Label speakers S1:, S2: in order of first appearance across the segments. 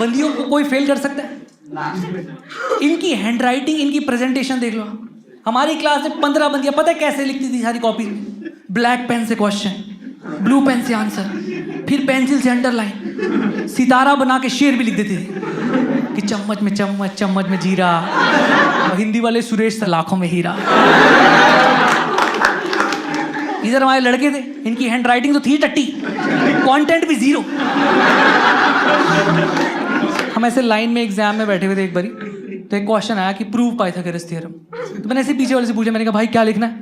S1: बंदियों को कोई फेल कर सकता है? इनकी हैंड राइटिंग, इनकी प्रेजेंटेशन देख लो। हमारी क्लास में 15 बंदियां पता है कैसे लिखती थी सारी कॉपी में? ब्लैक पेन से क्वेश्चन, ब्लू पेन से आंसर, फिर पेंसिल से अंडरलाइन, सितारा बना के शेर भी लिख देती थी कि चम्मच में चम्मच, चम्मच में जीरा, और हिंदी वाले सुरेश से लाखों में हीरा। इधर हमारे लड़के थे, इनकी हैंड राइटिंग तो थी टट्टी, कंटेंट भी जीरो। हम ऐसे लाइन में एग्जाम में बैठे हुए थे एक बारी, तो एक क्वेश्चन आया कि प्रूव पाइथागोरस थ्योरम। तो मैंने ऐसे पीछे वाले से पूछा, मैंने कहा भाई क्या लिखना है?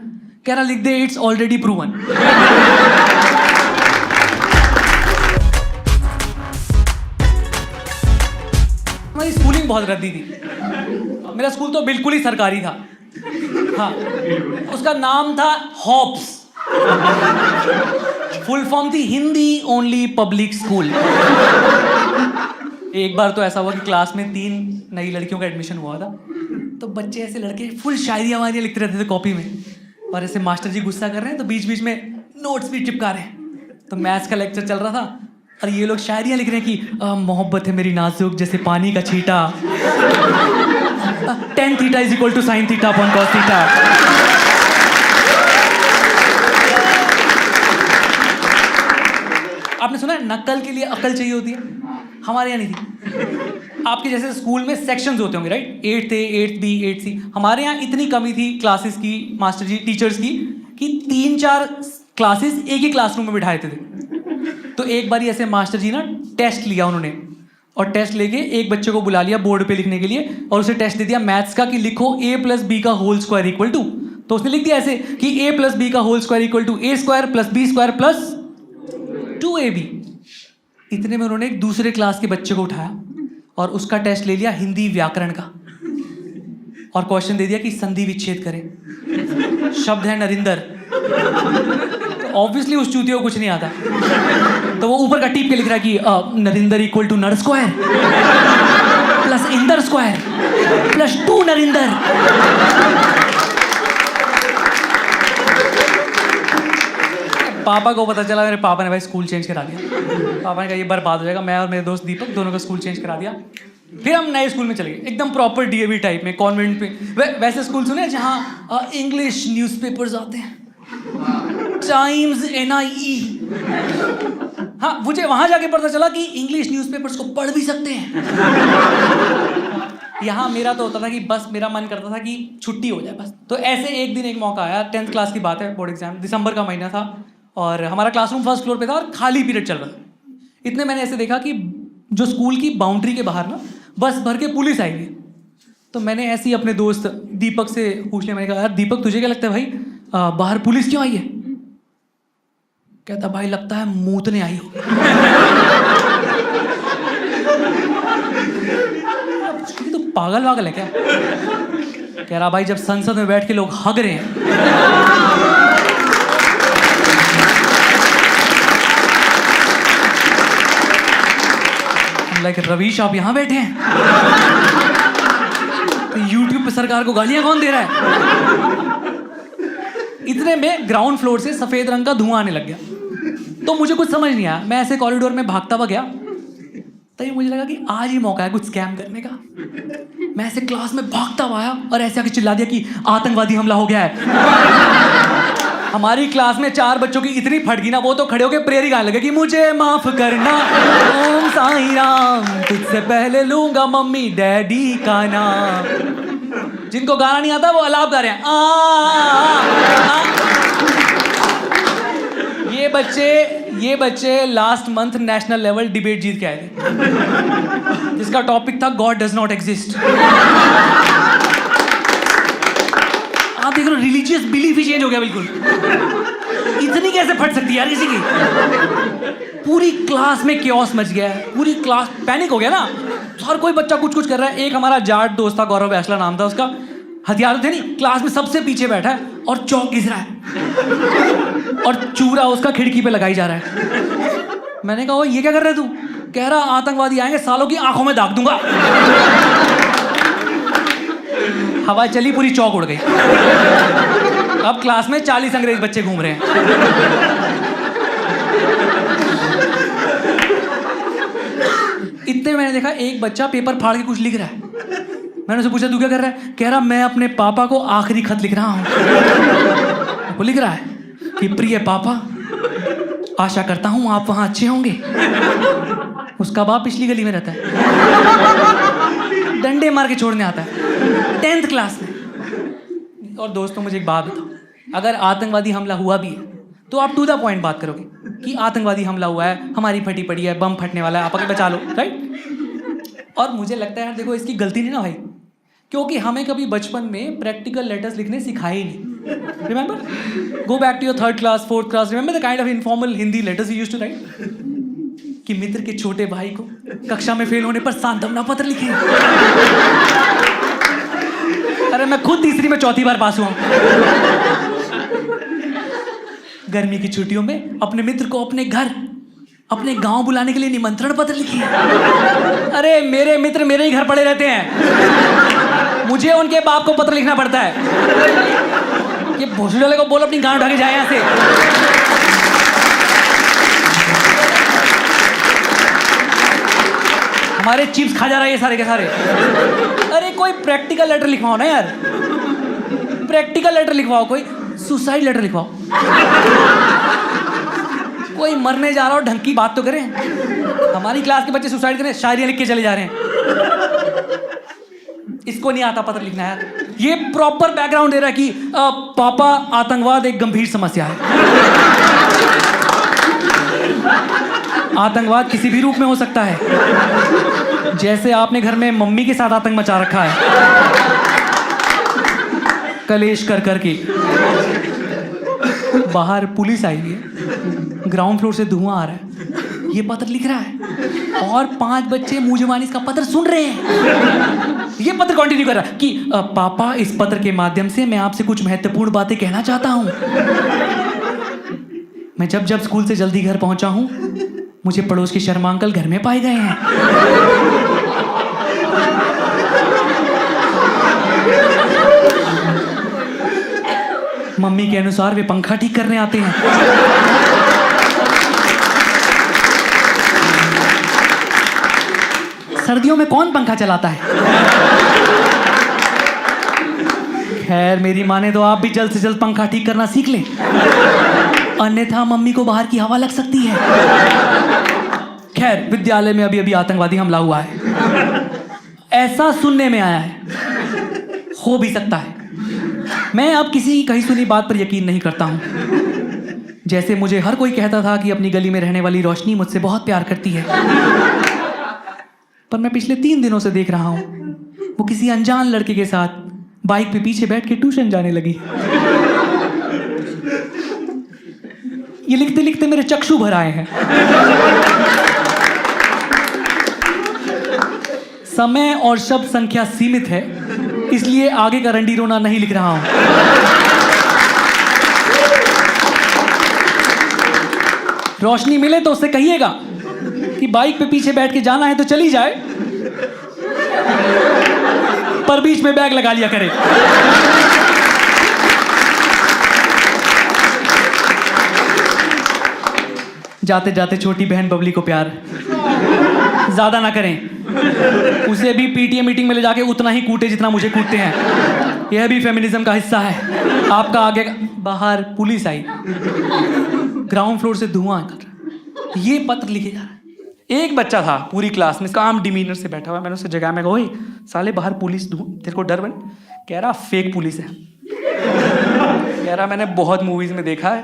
S1: कह रहा लिख दे इट्स ऑलरेडी प्रूवन। हमारी स्कूलिंग बहुत रद्दी थी। मेरा स्कूल तो बिल्कुल ही सरकारी था। हाँ, उसका नाम था हॉप्स। फुल फॉर्म थी हिंदी ओनली पब्लिक स्कूल। एक बार तो ऐसा हुआ कि क्लास में 3 नई लड़कियों का एडमिशन हुआ था, तो बच्चे ऐसे लड़के फुल शायरी वायरियां लिखते रहते थे कॉपी में, और ऐसे मास्टर जी गुस्सा कर रहे हैं तो बीच बीच में नोट्स भी चिपका रहे हैं। तो मैथ्स का लेक्चर चल रहा था और ये लोग शायरियां लिख रहे हैं कि मोहब्बत है मेरी नाजुक जैसे पानी का छींटा, tan theta is equal to sine theta upon cos theta. आपने सुना है नकल के लिए अकल चाहिए होती है? हमारे यहाँ नहीं थी। आपके जैसे स्कूल में सेक्शंस होते होंगे right, 8th A, 8th B, 8th C। हमारे यहाँ इतनी कमी थी क्लासेस की, मास्टर जी टीचर्स की, कि 3-4 क्लासेस एक ही क्लासरूम में बिठाए थे। तो एक बार ऐसे मास्टर जी ना टेस्ट लिया उन्होंने, और टेस्ट लेके एक बच्चे को बुला लिया बोर्ड पे लिखने के लिए, और उसे टेस्ट दे दिया मैथ्स का कि लिखो a + b का होल स्क्वायर इक्वल टू। तो उसने लिख दिया ऐसे कि a + b का whole square equal to a² + b² + 2ab। इतने में उन्होंने एक दूसरे क्लास के बच्चे को उठाया और उसका टेस्ट ले लिया हिंदी व्याकरण का, और क्वेश्चन दे दिया कि संधि विच्छेद करें। शब्द है नरिंदर, तो ऑब्वियसली उस चूतिया को कुछ नहीं आता, तो वो ऊपर का टीप के लिख रहा है कि नरिंदर इक्वल टू नर square plus Inder square plus 2 Narinder. पापा को पता चला, मेरे पापा ने भाई स्कूल चेंज करा दिया। पापा ने कहा ये बर्बाद हो जाएगा। मैं और मेरे दोस्त दीपक दोनों का स्कूल चेंज करा दिया। फिर हम नए स्कूल में चले गए, एकदम प्रॉपर डीएवी टाइप में, कॉन्वेंट पे। वैसे स्कूल सुने जहाँ इंग्लिश न्यूज़पेपर्स आते हैं, टाइम्स, NIE। हाँ, मुझे वहाँ जाके पता चला कि इंग्लिश न्यूज़पेपर्स को पढ़ भी सकते हैं। यहाँ मेरा तो होता था कि बस मेरा मन करता था कि छुट्टी हो जाए बस। तो ऐसे एक दिन एक मौका आया, 10th क्लास की बात है, बोर्ड एग्जाम, दिसंबर का महीना था, और हमारा क्लासरूम फर्स्ट फ्लोर पे था और खाली पीरियड चल रहा था। इतने मैंने ऐसे देखा कि जो स्कूल की बाउंड्री के बाहर ना बस भर के पुलिस आई हुई। तो मैंने ऐसे ही अपने दोस्त दीपक से पूछ लिया, मैंने कहा यार दीपक तुझे क्या लगता है भाई बाहर पुलिस क्यों आई है? कहता भाई लगता है मूतने आई हो। तो पागल वागल है क्या? कह रहा भाई जब संसद में बैठ के लोग हग रहे हैं, लाइक रवीश आप यहाँ बैठे हैं, तो यूट्यूब पे सरकार को गालियां कौन दे रहा है? इतने में ग्राउंड फ्लोर से सफेद रंग का धुआं आने लग गया। तो मुझे कुछ समझ नहीं आया, मैं ऐसे कॉरिडोर में भागता हुआ गया, तभी मुझे लगा कि आज ही मौका है कुछ स्कैम करने का। मैं ऐसे क्लास में भागता हुआ आया और ऐसे आके चिल्ला दिया कि आतंकवादी हमला हो गया है। हमारी क्लास में 4 बच्चों की इतनी फटगी ना, वो तो खड़े होके प्रेयर ही गाने लगे कि मुझे माफ करना ओम साईं राम, तुझसे पहले लूंगा मम्मी डैडी का नाम। जिनको गाना नहीं आता वो अलाप गा रहे हैं। ये बच्चे last month national level debate जीत के आए थे, जिसका टॉपिक था गॉड डज नॉट एग्जिस्ट। आप देख रहे हो रिलीजियस बिलीफ ही चेंज हो गया बिल्कुल। इतनी कैसे फट सकती है यार किसी की? पूरी क्लास में क्योस मच गया है, पूरी क्लास पैनिक हो गया ना, हर कोई बच्चा कुछ कुछ कर रहा है। एक हमारा जाट दोस्त था, गौरव बैसला नाम था उसका, हथियार थे नहीं, क्लास में सबसे पीछे बैठा है और चौक घिस रहा है और चूरा उसका खिड़की पे लगाई जा रहा है। मैंने कहा ये क्या कर रहे तू? कह रहा आतंकवादी आएंगे सालों की आंखों में दाग दूंगा। हवा चली, पूरी चौक उड़ गई। अब क्लास में 40 अंग्रेज बच्चे घूम रहे हैं। इतने मैंने देखा एक बच्चा पेपर फाड़ के कुछ लिख रहा है। मैंने उससे पूछा तू क्या कर रहा है? कह रहा मैं अपने पापा को आखिरी खत लिख रहा हूँ। वो लिख रहा है कि प्रिय पापा, आशा करता हूँ आप वहाँ अच्छे होंगे। उसका बाप पिछली गली में रहता है, डंडे मार के छोड़ने आता है 10th क्लास में। और दोस्तों मुझे एक बात बताओ, अगर आतंकवादी हमला हुआ भी है तो आप टू द पॉइंट बात करोगे कि आतंकवादी हमला हुआ है, हमारी फटी पड़ी है, बम फटने वाला है, आप आके बचा लो, राइट? और मुझे लगता है यार देखो इसकी गलती नहीं ना भाई, क्योंकि हमें कभी बचपन में प्रैक्टिकल लेटर्स लिखने सिखाए ही नहीं। Remember, go back to your 3rd class 4th class, remember the kind of informal Hindi letters you used to write, कि मित्र के छोटे भाई को कक्षा में फेल होने पर सांत्वना पत्र लिखे। अरे मैं खुद तीसरी में चौथी बार पास हुआ। गर्मी की छुट्टियों में अपने मित्र को अपने घर, अपने गांव बुलाने के लिए निमंत्रण पत्र लिखे। अरे मेरे मित्र मेरे ही घर पड़े रहते हैं, मुझे उनके बाप को पत्र लिखना पड़ता है। ये भोसड़ी वाले को बोलो अपनी गांव उठा के जाए यहाँ से। हमारे चिप्स खा जा रहा है ये सारे के सारे। अरे कोई प्रैक्टिकल लेटर लिखवाओ ना यार, प्रैक्टिकल लेटर लिखवाओ, कोई सुसाइड लेटर लिखवाओ। कोई मरने जा रहा हो ढंग की बात तो करें। हमारी क्लास के बच्चे सुसाइड करें, शायरियां लिख के चले जा रहे हैं। इसको नहीं आता पत्र लिखना यार। ये प्रॉपर बैकग्राउंड दे रहा है कि पापा आतंकवाद एक गंभीर समस्या है। आतंकवाद किसी भी रूप में हो सकता है, जैसे आपने घर में मम्मी के साथ आतंक मचा रखा है, कलेश कर करके। बाहर पुलिस आई है, ग्राउंड फ्लोर से धुआं आ रहा है, ये पत्र लिख रहा है और 5 बच्चे मुंह जुबानी इसका पत्र सुन रहे हैं। ये पत्र कंटिन्यू कर रहा है कि पापा इस पत्र के माध्यम से मैं आपसे कुछ महत्वपूर्ण बातें कहना चाहता हूं। मैं जब जब स्कूल से जल्दी घर पहुंचा हूं, मुझे पड़ोस के शर्मा अंकल घर में पाए गए हैं। मम्मी के अनुसार वे पंखा ठीक करने आते हैं। सर्दियों में कौन पंखा चलाता है? खैर मेरी माने तो आप भी जल्द से जल्द पंखा ठीक करना सीख लें, अन्यथा मम्मी को बाहर की हवा लग सकती है। खैर विद्यालय में अभी अभी आतंकवादी हमला हुआ है, ऐसा सुनने में आया है, हो भी सकता है। मैं अब किसी की कही सुनी बात पर यकीन नहीं करता हूं। जैसे मुझे हर कोई कहता था कि अपनी गली में रहने वाली रोशनी मुझसे बहुत प्यार करती है, पर मैं पिछले 3 दिनों से देख रहा हूं वो किसी अनजान लड़के के साथ बाइक पे पीछे बैठ के ट्यूशन जाने लगी। ये लिखते लिखते मेरे चक्षु भर आए हैं। समय और शब्द संख्या सीमित है, इसलिए आगे का रंडी रोना नहीं लिख रहा हूं। रोशनी मिले तो उससे कहिएगा कि बाइक पे पीछे बैठ के जाना है तो चली जाए, पर बीच में बैग लगा लिया करे। जाते जाते छोटी बहन बबली को प्यार, ज्यादा ना करें, उसे भी पीटीए मीटिंग में ले जाके उतना ही कूटे जितना मुझे कूटते हैं। यह भी फेमिनिज्म का हिस्सा है। आपका आगे बाहर पुलिस आई, ग्राउंड फ्लोर से धुआं कर ये पत्र लिखे जा रहा है। एक बच्चा था पूरी क्लास में काम डिमीनर से बैठा हुआ, मैंने उससे जगह में कहा साले बाहर पुलिस, तेरे को डर बन? कह रहा फेक पुलिस है। कह रहा मैंने बहुत मूवीज में देखा है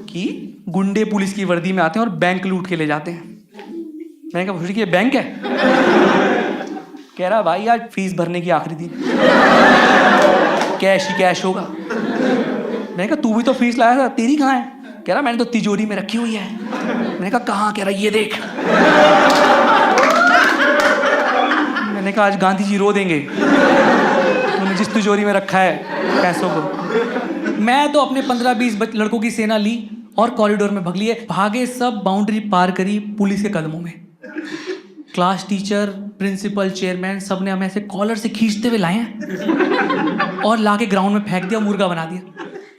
S1: कि गुंडे पुलिस की वर्दी में आते हैं और बैंक लूट के ले जाते हैं। मैंने कहा भूरी ये बैंक है? कह रहा भाई आज फीस भरने की आखिरी दिन, कैश ही कैश होगा। मैंने कहा तू भी तो फीस लाया था, तेरी कहाँ है? कह रहा मैंने तो तिजोरी में रखी हुई है। मैंने कहा कहाँ? कह रहा ये देख। मैंने कहा आज गांधी जी रो देंगे, तूने जिस तिजोरी में रखा है पैसों को। मैं तो अपने 15-20 लड़कों की सेना ली और कॉरिडोर में भग लिए, भागे सब, बाउंड्री पार करी पुलिस के कदमों में। क्लास टीचर, प्रिंसिपल, चेयरमैन सब ने हमें ऐसे कॉलर से खींचते हुए लाए हैं और लाके ग्राउंड में फेंक दिया, मुर्गा बना दिया।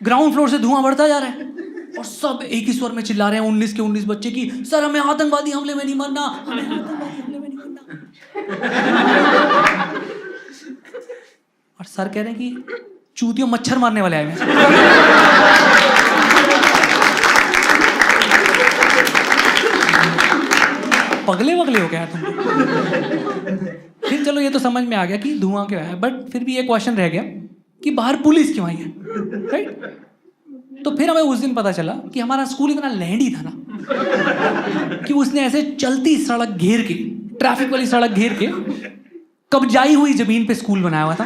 S1: ग्राउंड फ्लोर से धुआं बढ़ता जा रहा है और सब एक ही स्वर में चिल्ला रहे हैं, 19 के 19 बच्चे की, सर हमें आतंकवादी हमले में नहीं मरना, हमें आतंकवादी हमले में नहीं मरना। और सर कह रहे हैं कि चूतियों मच्छर मारने वाले आए हैं। पगले वगले हो गया तुम। फिर चलो ये तो समझ में आ गया कि धुआं क्यों है, बट फिर भी ये क्वेश्चन रह गया कि बाहर पुलिस क्यों आई है, राइट? तो फिर हमें उस दिन पता चला कि हमारा स्कूल इतना लैंडी था ना कि उसने ऐसे चलती सड़क घेर के, ट्रैफिक वाली सड़क घेर के, कब्जाई हुई जमीन पे स्कूल बनाया हुआ था।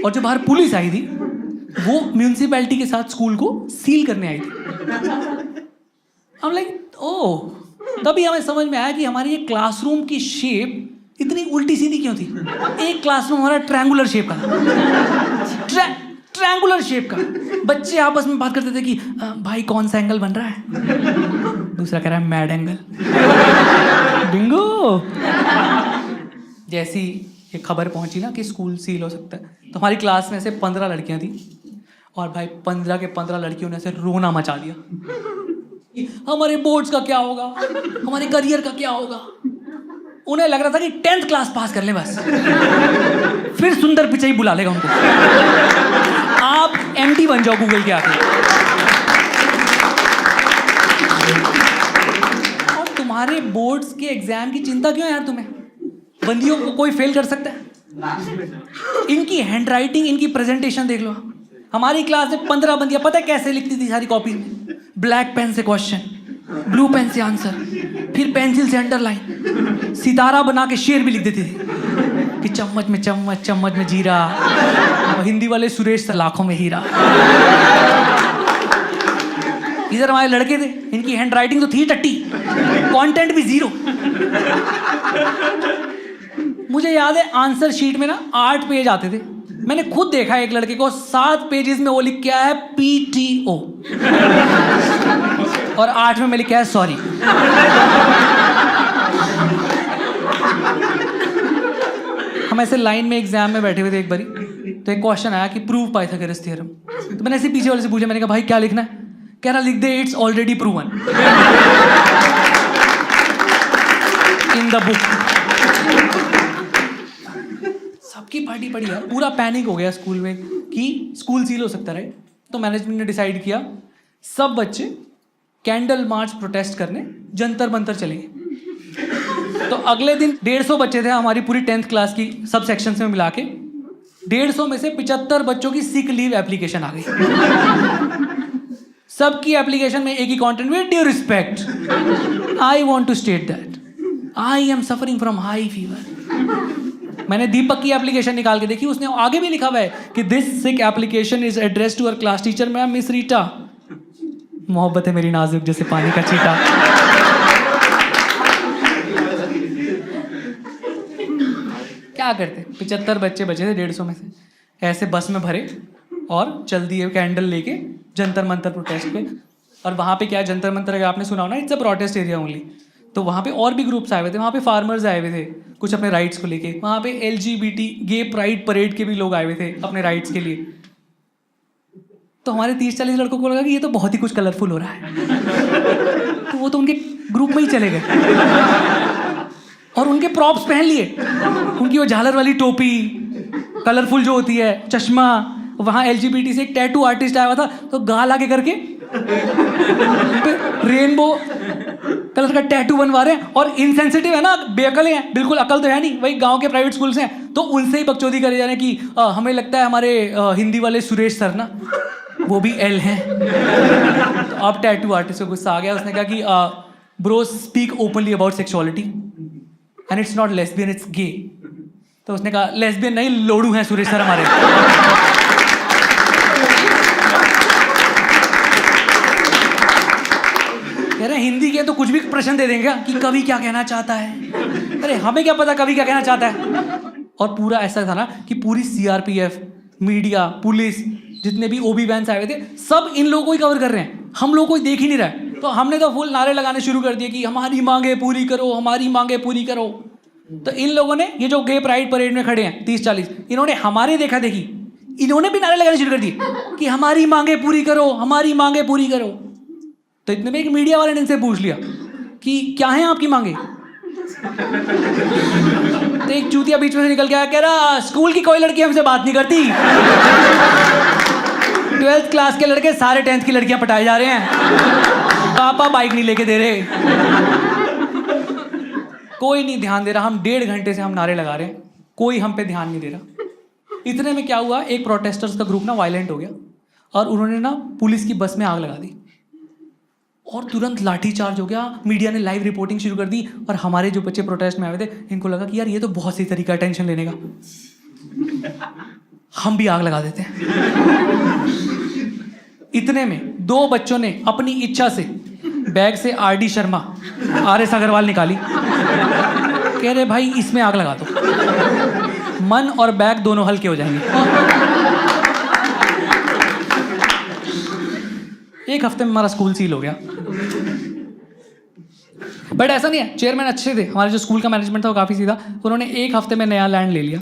S1: और जो बाहर पुलिस आई थी वो म्यूनिसिपैलिटी के साथ स्कूल को सील करने आई थी। हम लाइक ओह, तभी हमें समझ में आया कि हमारी ये क्लासरूम की शेप इतनी उल्टी सीधी क्यों थी। एक क्लासरूम हमारा ट्रायंगुलर शेप का था, ट्रायंगुलर शेप का। बच्चे आपस में बात करते थे कि भाई कौन सा एंगल बन रहा है, दूसरा कह रहा है मैड एंगल। बिंगो। जैसी ये खबर पहुंची ना कि स्कूल सील हो सकता है, तो हमारी क्लास में से 15 लड़कियां थी और भाई 15 के 15 लड़कियों ने ऐसे रोना मचा दिया। हमारे बोर्ड्स का क्या होगा, हमारे करियर का क्या होगा। उन्हें लग रहा था कि 10th क्लास पास कर ले बस, फिर सुंदर पिचाई बुला लेगा उनको। आप एमडी बन जाओ गूगल के आके। और तुम्हारे बोर्ड्स के एग्जाम की चिंता क्यों है यार तुम्हें? बंदियों को कोई फेल कर सकता है? इनकी हैंडराइटिंग, इनकी प्रेजेंटेशन देख लो। हमारी क्लास में 15 बंदियां पता है कैसे लिखती थी सारी कॉपी में? ब्लैक पेन से क्वेश्चन, ब्लू पेन से आंसर, फिर पेंसिल से अंडरलाइन, सितारा बना के शेर भी लिख देती थी कि चम्मच में चम्मच, चम्मच में जीरा। और हिंदी वाले सुरेश लाखों में हीरा। इधर हमारे लड़के थे, इनकी हैंडराइटिंग तो थी टट्टी, कंटेंट भी जीरो। मुझे याद है आंसर शीट में ना 8 पेज आते थे। मैंने खुद देखा एक लड़के को 7 पेजेस में वो लिख के आया है PTO और 8 में लिखा है सॉरी। हम ऐसे लाइन में एग्जाम में बैठे हुए थे एक बारी, तो एक क्वेश्चन आया कि प्रूव पाइथागोरस थ्योरम। तो मैंने ऐसे पीछे वाले से पूछा, मैंने कहा भाई क्या लिखना है? कह रहा लिख दे it's already proven in the book. सबकी पार्टी पड़ी है, पूरा पैनिक हो गया स्कूल में कि स्कूल सील हो सकता है। तो मैनेजमेंट ने डिसाइड किया सब बच्चे कैंडल मार्च प्रोटेस्ट करने जंतर मंतर चलेंगे। तो अगले दिन 150 बच्चे थे हमारी पूरी 10th क्लास की सब सेक्शंस में मिला के। 150 में से 75 बच्चों की सिक लीव एप्लीकेशन आ गई। सबकी एप्लीकेशन में एक ही content, with due respect I want to state that I am suffering from high fever. मैंने दीपक की एप्लीकेशन निकाल के देखी, उसने आगे भी लिखा हुआ है कि this sick application is address to our class teacher ma'am miss Rita. मोहब्बत है मेरी नाजुक जैसे पानी का छींटा। क्या करते, 75 बच्चे बचे थे 150 में से, ऐसे बस में भरे और चल दिए कैंडल लेके जंतर मंतर प्रोटेस्ट पे। और वहाँ पे क्या, जंतर मंतर अगर आपने सुना हो ना, it's a protest area only. तो वहाँ पे और भी ग्रुप्स आए हुए थे, वहाँ पे फार्मर्स आए हुए थे कुछ अपने राइट्स को लेके, वहाँ पे LGBT गे प्राइड परेड के भी लोग आए हुए थे अपने राइट्स के लिए। तो हमारे 30-40 लड़कों को लगा कि ये तो बहुत ही कुछ कलरफुल हो रहा है, तो वो तो उनके ग्रुप में ही चले गए और उनके प्रॉप्स पहन लिए, उनकी वो झालर वाली टोपी कलरफुल जो होती है, चश्मा। वहाँ LGBT से एक टैटू आर्टिस्ट आया हुआ था, तो गाल आगे करके रेनबो कलर का टैटू बनवा रहे हैं। और इनसेंसिटिव है ना, बेअकल हैं, बिल्कुल अकल तो है नहीं, वही गांव के प्राइवेट स्कूल से हैं, तो उनसे ही बकचोदी करे जा रहे हैं कि हमें लगता है हमारे हिंदी वाले सुरेश सर ना वो भी L हैं। तो अब टैटू आर्टिस्ट को गुस्सा आ गया, उसने कहा कि bro speak openly about sexuality and it's not lesbian it's gay. तो उसने कहा लेस्बियन नहीं, लोड़ू हैं सुरेश सर हमारे। कह रहे हिंदी के तो कुछ भी प्रश्न दे देंगे कि कवि क्या कहना चाहता है। अरे हमें क्या पता कवि क्या कहना चाहता है। और पूरा ऐसा था ना कि पूरी CRPF, मीडिया, पुलिस, जितने भी OB वैन्स आए हुए थे, सब इन लोगों को ही कवर कर रहे हैं, हम लोग कोई देख ही नहीं रहा है। तो हमने तो फुल नारे लगाने शुरू कर दिए कि हमारी मांगे पूरी करो, हमारी मांगे पूरी करो। तो इन लोगों ने, ये जो गे प्राइड परेड में खड़े हैं 30-40, इन्होंने हमारे देखा देखी, इन्होंने भी नारे लगाने शुरू कर दिए कि हमारी मांगे पूरी करो, हमारी मांगे पूरी करो। तो इतने में एक मीडिया वाले ने इनसे पूछ लिया कि क्या है आपकी मांगे। तो एक चूतिया बीच में से निकल के आया, कह रहा स्कूल की कोई लड़की हमसे बात नहीं करती, 12th क्लास के लड़के सारे 10th की लड़कियां पटाए जा रहे हैं, पापा बाइक नहीं लेके दे रहे। कोई नहीं ध्यान दे रहा, हम 1.5 घंटे से हम नारे लगा रहे हैं, कोई हम पे ध्यान नहीं दे रहा। इतने में क्या हुआ, एक प्रोटेस्टर्स का ग्रुप ना वायलेंट हो गया और उन्होंने ना पुलिस की बस में आग लगा दी और तुरंत लाठी चार्ज हो गया। मीडिया ने लाइव रिपोर्टिंग शुरू कर दी और हमारे जो बच्चे प्रोटेस्ट में आए थे इनको लगा कि यार ये तो बहुत सही तरीका है टेंशन लेने का, हम भी आग लगा देते हैं। इतने में 2 बच्चों ने अपनी इच्छा से बैग से RD शर्मा, RS अग्रवाल निकाली, कह रहे भाई इसमें आग लगा दो, मन और बैग दोनों हल्के हो जाएंगे। 1 हफ्ते में हमारा स्कूल सील हो गया। बट ऐसा नहीं है, चेयरमैन अच्छे थे, हमारे जो स्कूल का मैनेजमेंट था वो काफ़ी सीधा, उन्होंने 1 हफ्ते में नया लैंड ले लिया।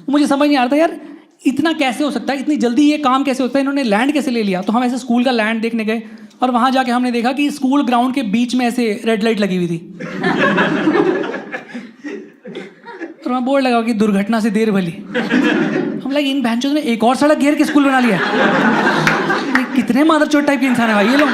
S1: मुझे समझ नहीं आ रहा था यार इतना कैसे हो सकता है, इतनी जल्दी ये काम कैसे होता है, इन्होंने लैंड कैसे ले लिया। तो हम ऐसे स्कूल का लैंड देखने गए और वहाँ जाके हमने देखा कि स्कूल ग्राउंड के बीच में ऐसे रेड लाइट लगी हुई थी और वहाँ बोर्ड लगा कि दुर्घटना से देर भली। हम लगे इन बहनचोद ने एक और सड़क घेर के स्कूल बना लिया। कितने मादरचोद टाइप के इंसान है भाई ये लोग।